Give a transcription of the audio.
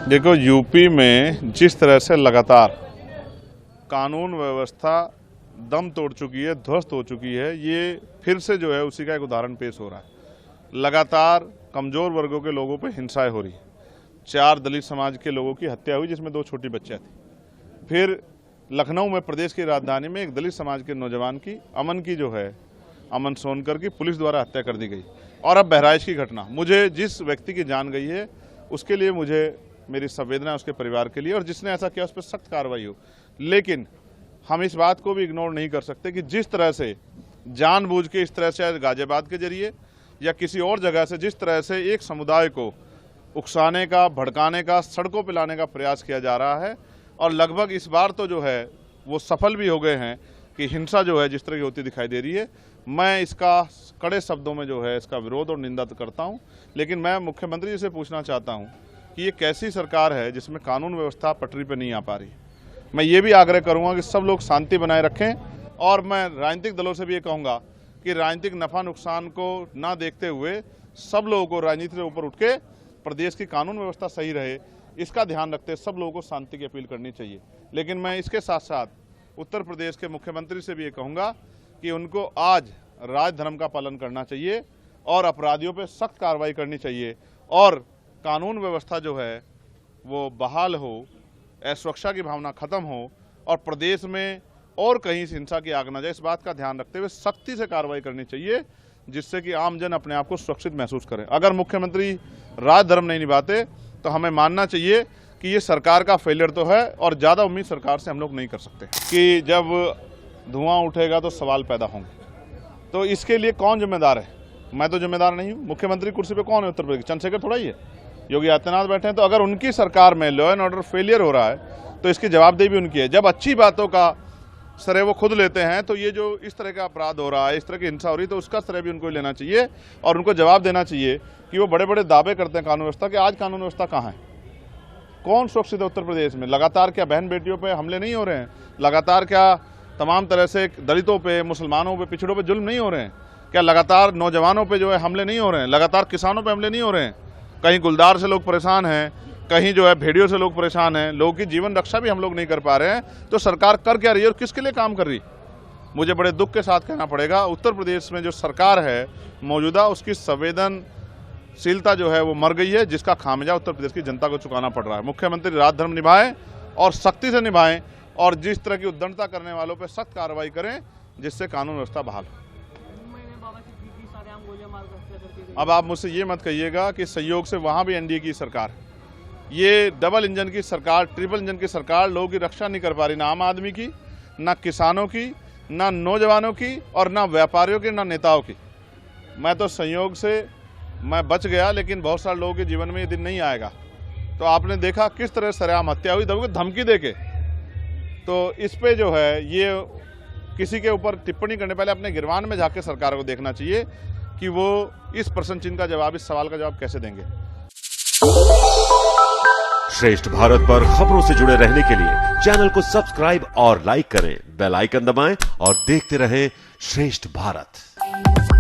देखो, यूपी में जिस तरह से लगातार कानून व्यवस्था दम तोड़ चुकी है, ध्वस्त हो चुकी है, ये फिर से जो है उसी का एक उदाहरण पेश हो रहा है। लगातार कमजोर वर्गों के लोगों पर हिंसाएं हो रही है। 4 दलित समाज के लोगों की हत्या हुई, जिसमें 2 छोटी बच्चियां थी। फिर लखनऊ में, प्रदेश की राजधानी में, एक दलित समाज के नौजवान की, अमन सोनकर की, पुलिस द्वारा हत्या कर दी गई। और अब बहराइच की घटना, मुझे जिस व्यक्ति की जान गई है उसके लिए मुझे मेरी संवेदना उसके परिवार के लिए, और जिसने ऐसा किया उस पर सख्त कार्रवाई हो। लेकिन हम इस बात को भी इग्नोर नहीं कर सकते कि जिस तरह से जानबूझ के, इस तरह से गाजियाबाद के जरिए या किसी और जगह से, जिस तरह से एक समुदाय को उकसाने का, भड़काने का, सड़कों पर लाने का प्रयास किया जा रहा है, और लगभग इस बार तो जो है वो सफल भी हो गए हैं कि हिंसा जो है जिस तरह की होती दिखाई दे रही है। मैं इसका कड़े शब्दों में जो है इसका विरोध और निंदा करता हूं। लेकिन मैं मुख्यमंत्री जी से पूछना चाहता हूं कि ये कैसी सरकार है जिसमें कानून व्यवस्था पटरी पर नहीं आ पा रही। मैं ये भी आग्रह करूंगा कि सब लोग शांति बनाए रखें, और मैं राजनीतिक दलों से भी ये कहूँगा कि राजनीतिक नफा नुकसान को ना देखते हुए सब लोगों को राजनीति से ऊपर उठ के प्रदेश की कानून व्यवस्था सही रहे, इसका ध्यान रखते सब लोगों को शांति की अपील करनी चाहिए। लेकिन मैं इसके साथ साथ उत्तर प्रदेश के मुख्यमंत्री से भी ये कहूँगा कि उनको आज राजधर्म का पालन करना चाहिए और अपराधियों पर सख्त कार्रवाई करनी चाहिए, और कानून व्यवस्था जो है वो बहाल हो, असुरक्षा की भावना खत्म हो, और प्रदेश में और कहीं हिंसा की आग न जाए, इस बात का ध्यान रखते हुए सख्ती से कार्रवाई करनी चाहिए, जिससे कि आमजन अपने आप को सुरक्षित महसूस करें। अगर मुख्यमंत्री राजधर्म नहीं निभाते तो हमें मानना चाहिए कि ये सरकार का फेलियर तो है, और ज़्यादा उम्मीद सरकार से हम लोग नहीं कर सकते कि जब धुआं उठेगा तो सवाल पैदा होंगे। तो इसके लिए कौन जिम्मेदार है? मैं तो जिम्मेदार नहीं हूँ। मुख्यमंत्री कुर्सी पे कौन है उत्तर प्रदेश? चंद्रशेखर थोड़ा ही है, योगी आदित्यनाथ बैठे हैं। तो अगर उनकी सरकार में लॉ एंड ऑर्डर फेलियर हो रहा है तो इसकी जवाबदेही भी उनकी है। जब अच्छी बातों का श्रेय वो खुद लेते हैं, तो ये जो इस तरह का अपराध हो रहा है, इस तरह की हिंसा हो रही है, तो उसका श्रेय भी उनको लेना चाहिए, और उनको जवाब देना चाहिए कि वो बड़े बड़े दावे करते हैं कानून व्यवस्था के। आज कानून व्यवस्था कहाँ है? कौन सुरक्षित है उत्तर प्रदेश में? लगातार क्या बहन बेटियों पे हमले नहीं हो रहे हैं? लगातार क्या तमाम तरह से दलितों पे, मुसलमानों पे, पिछड़ों पे जुल्म नहीं हो रहे हैं? क्या लगातार नौजवानों पे जो है हमले नहीं हो रहे हैं? लगातार किसानों पे हमले नहीं हो रहे हैं? कहीं गुलदार से लोग परेशान हैं, कहीं जो है भेड़ियों से लोग परेशान हैं, लोगों की जीवन रक्षा भी हम लोग नहीं कर पा रहे हैं। तो सरकार कर क्या रही है और किसके लिए काम कर रही? मुझे बड़े दुख के साथ कहना पड़ेगा, उत्तर प्रदेश में जो सरकार है मौजूदा, उसकी संवेदनशीलता जो है वो मर गई है, जिसका खामियाजा उत्तर प्रदेश की जनता को चुकाना पड़ रहा है। मुख्यमंत्री राजधर्म निभाएं और सख्ती से निभाएं, और जिस तरह की उद्दंडता करने वालों पर सख्त कार्रवाई करें, जिससे कानून व्यवस्था बहाल हो। अब आप मुझसे ये मत कहिएगा कि सहयोग से वहाँ भी एनडीए की सरकार, ये डबल इंजन की सरकार, ट्रिपल इंजन की सरकार लोगों की रक्षा नहीं कर पा रही, ना आम आदमी की, ना किसानों की, ना नौजवानों की, और ना व्यापारियों की, ना नेताओं की। मैं तो संयोग से मैं बच गया, लेकिन बहुत सारे लोगों के जीवन में ये दिन नहीं आएगा। तो आपने देखा किस तरह सरेआम हत्या हुई, धमकी देके। तो इस पे जो है ये किसी के ऊपर टिप्पणी करने पहले अपने गिरवान में जाके सरकार को देखना चाहिए कि वो इस प्रश्न चिन्ह का जवाब, इस सवाल का जवाब कैसे देंगे। श्रेष्ठ भारत पर खबरों से जुड़े रहने के लिए चैनल को सब्सक्राइब और लाइक करें, बेल आइकन दबाएं और देखते रहें श्रेष्ठ भारत।